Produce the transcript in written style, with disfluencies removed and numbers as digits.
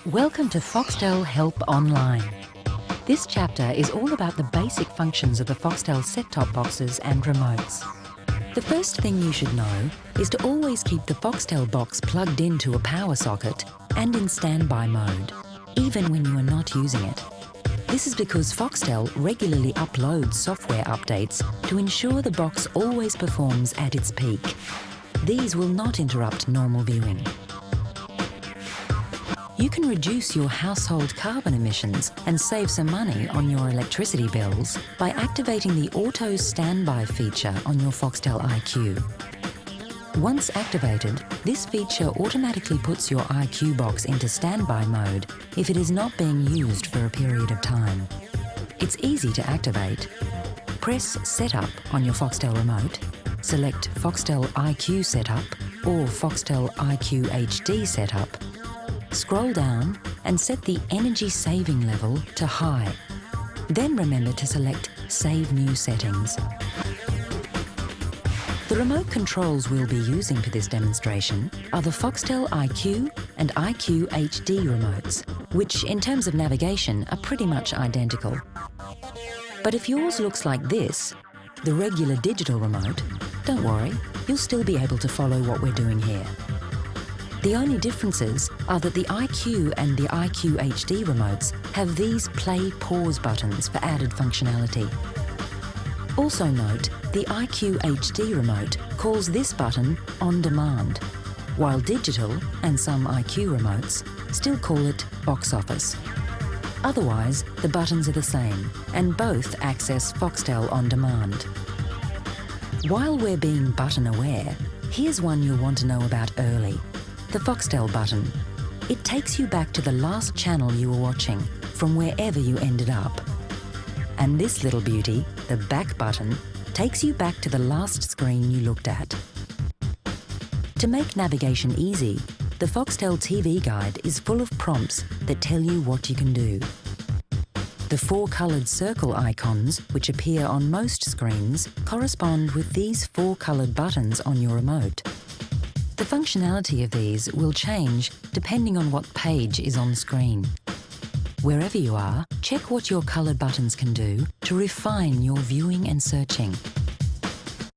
Welcome to FOXTEL Help Online. This chapter is all about the basic functions of the FOXTEL set-top boxes and remotes. The first thing you should know is to always keep the FOXTEL box plugged into a power socket and in standby mode, even when you are not using it. This is because FOXTEL regularly uploads software updates to ensure the box always performs at its peak. These will not interrupt normal viewing. You can reduce your household carbon emissions and save some money on your electricity bills by activating the Auto Standby feature on your FOXTEL IQ. Once activated, this feature automatically puts your IQ box into standby mode if it is not being used for a period of time. It's easy to activate. Press Setup on your FOXTEL remote, select FOXTEL IQ Setup or FOXTEL IQ HD Setup. Scroll down and set the energy saving level to high. Then remember to select Save New Settings. The remote controls we'll be using for this demonstration are the FOXTEL IQ and IQ HD remotes, which in terms of navigation are pretty much identical. But if yours looks like this, the regular digital remote, don't worry, you'll still be able to follow what we're doing here. The only differences are that the IQ and the IQ HD remotes have these play-pause buttons for added functionality. Also note, the IQ HD remote calls this button On Demand, while digital and some IQ remotes still call it Box Office. Otherwise, the buttons are the same, and both access FOXTEL On Demand. While we're being button aware, here's one you'll want to know about early. The FOXTEL button. It takes you back to the last channel you were watching from wherever you ended up. And this little beauty, the back button, takes you back to the last screen you looked at. To make navigation easy, the FOXTEL TV guide is full of prompts that tell you what you can do. The four coloured circle icons, which appear on most screens, correspond with these four coloured buttons on your remote. The functionality of these will change depending on what page is on screen. Wherever you are, check what your coloured buttons can do to refine your viewing and searching.